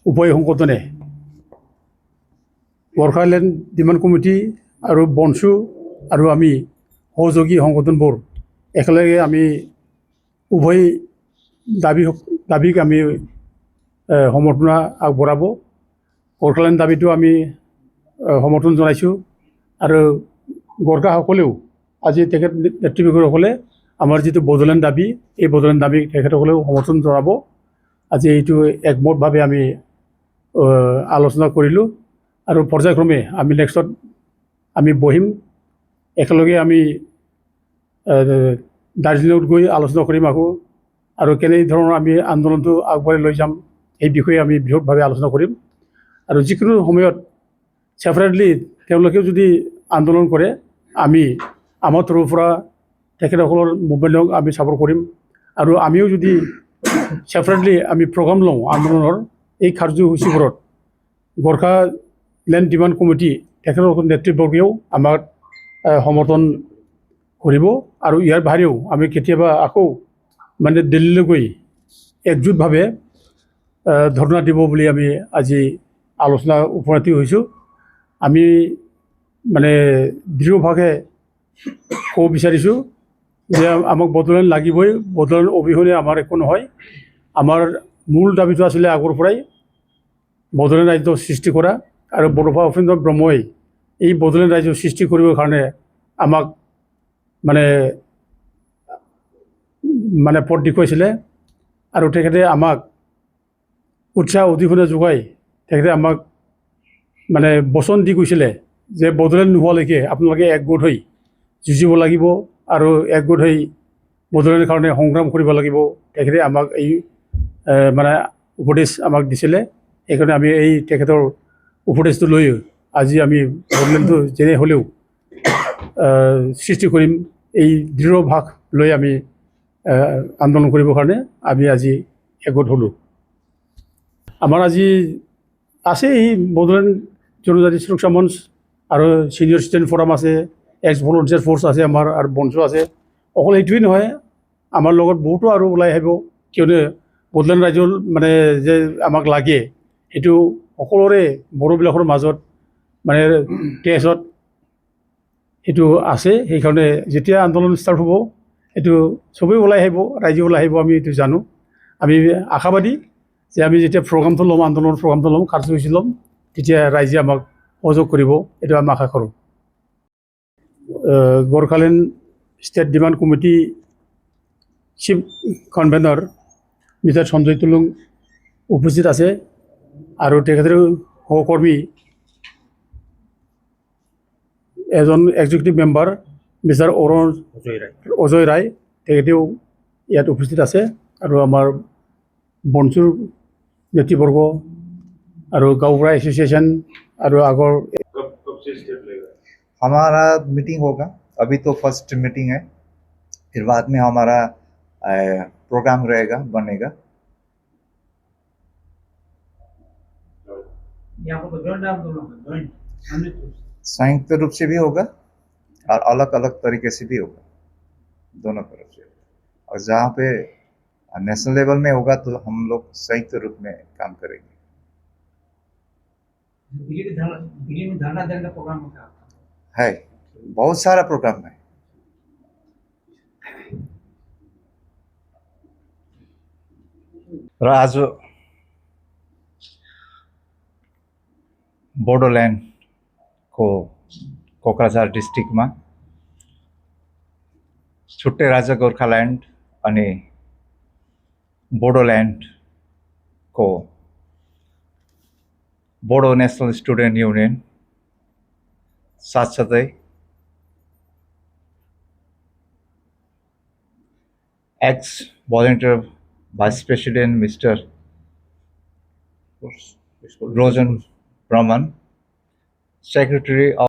উভয় সংগঠনে Gorkhaland demand committee আৰু বনচু আৰু আমি সহযোগী সংগঠনবোৰ একেলগে আমি উভয় দাবীক আমি সমৰ্থন আগবঢ়াব। গোৰ্খালেণ্ড দাবীটো আমি সমৰ্থন জনাইছোঁ আৰু গোৰ্খাসকলেও আজি তেখেত নেতৃবৃন্দসকলে আমাৰ যিটো বড়োলেণ্ড দাবী এই বড়োলেণ্ড দাবীক তেখেতসকলেও সমৰ্থন জনাব। আজি এইটো একমতভাৱে আমি আলোচনা কৰিলোঁ আৰু পৰ্যায়ক্ৰমে আমি নেক্সটত আমি বহিম, একেলগে আমি দাৰ্জিলিঙত গৈ আলোচনা কৰিম আকৌ আৰু কেনেধৰণৰ আমি আন্দোলনটো আগবঢ়াই লৈ যাম এই বিষয়ে আমি বৃহৎভাৱে আলোচনা কৰিম। আৰু যিকোনো সময়ত ছেপাৰেটলি তেওঁলোকেও যদি আন্দোলন কৰে আমি আমাৰ তৰফৰ পৰা তেখেতসকলৰ মুভমেণ্টক আমি ছাপোৰ্ট কৰিম আৰু আমিও যদি ছেপাৰেটলি আমি প্ৰগ্ৰাম লওঁ আন্দোলনৰ এই কাৰ্যসূচীবোৰত গোৰ্খালেণ্ড ডিমাণ্ড কমিটি তেখেতসকলৰ নেতৃবৰ্গেও আমাক সমৰ্থন কৰিব আৰু ইয়াৰ বাহিৰেও আমি কেতিয়াবা আকৌ মানে দিল্লীলৈ গৈ একজোটভাৱে ধৰ্ণা দিব বুলি আমি আজি আলোচনা উপনীত হৈছোঁ। আমি মানে দৃঢ়ভাৱে ক'ব বিচাৰিছোঁ যে আমাক বড়োলেণ্ড লাগিবই, বড়োলেণ্ড অবিহনে আমাৰ একো নহয়। আমাৰ মূল দাবীটো আছিলে আগৰ পৰাই বড়োলেণ্ড ৰাজ্য সৃষ্টি কৰা আৰু বড়োফা উপেন্দ্ৰ ব্ৰহ্মই এই বড়োলেণ্ড ৰাজ্য সৃষ্টি কৰিবৰ কাৰণে আমাক মানে পথ দেখুৱাইছিলে আৰু তেখেতে আমাক উৎসাহ অধিকনে যোগাই তেখেতে আমাক মানে বচন দি গৈছিলে যে বড়োলেণ্ড নোহোৱালৈকে আপোনালোকে একগোট হৈ যুঁজিব লাগিব আৰু একগোট হৈ বড়োলেণ্ডৰ কাৰণে সংগ্ৰাম কৰিব লাগিব। তেখেতে আমাক এই মানে উপদেশ আমাক দিছিলে। সেইকাৰণে আমি এই তেখেতৰ উপদেশটো লৈ আজি আমি বড়োলেণ্ডটো যেনে হ'লেও সৃষ্টি কৰিম এই দৃঢ় ভাষ লৈ আমি আন্দোলন কৰিবৰ কাৰণে আমি আজি একগোট হ'লোঁ। আমাৰ আজি আছে এই বড়োলেণ্ড জনজাতি সুৰক্ষা মঞ্চ আৰু ছিনিয়ৰ ষ্টুডেণ্ট ফৰাম আছে, এক্স ভলণ্টিয়াৰ ফ'ৰ্চ আছে আমাৰ আৰু বনচু আছে। অকল এইটোৱেই নহয়, আমাৰ লগত বহুতো আৰু ওলাই আহিব, কিয়নো বড়োলেণ্ড ৰাজ্যৰ মানে যে আমাক লাগে সেইটো সকলোৰে বড়োবিলাকৰ মাজত মানে তেজত সেইটো আছে। সেইকাৰণে যেতিয়া আন্দোলন ষ্টাৰ্ট হ'ব এইটো চবেই ওলাই আহিব, ৰাইজে ওলাই আহিব, আমি এইটো জানো। আমি আশাবাদী যে আমি যেতিয়া প্ৰগ্ৰামটো ল'ম, আন্দোলনৰ প্ৰগ্ৰামটো ল'ম, কাৰ্যসূচী ল'ম, তেতিয়া ৰাইজে আমাক সহযোগ কৰিব, এইটো আমি আশা কৰোঁ। Gorkhaland state demand committee chief convenor mister Sanjay Tulung উপস্থিত আছে আৰু তেখেতৰ সহকৰ্মী এজন executive member mister Ajay Roy তেখেতেও ইয়াত উপস্থিত আছে আৰু আমাৰ বনচুৰ নেতৃবৰ্গ আৰু গাঁওবুঢ়া এছ'চিয়েশ্যন আৰু আগৰ हमारा मीटिंग होगा। अभी तो फर्स्ट मीटिंग है, फिर बाद में हमारा प्रोग्राम रहेगा, बनेगा। संयुक्त रूप से भी होगा और अलग अलग तरीके से भी होगा, दोनों तरफ से। और जहाँ पे नेशनल लेवल में होगा तो हम लोग संयुक्त रूप में काम करेंगे। दिल्ली में धरना देने का प्रोग्राम है, बहुत सारा प्रोग्राम है। र आज बोडोल्यान्ड को कोक्राझार डिस्ट्रिक्ट में छुट्टै राज्य गोर्खाल्यान्ड अनि बोडोल्यान्ड को बोडो नेशनल स्टुडेन्ट युनियन साथसाथै ex volunteer vice president mister Rojan Brahman, secretary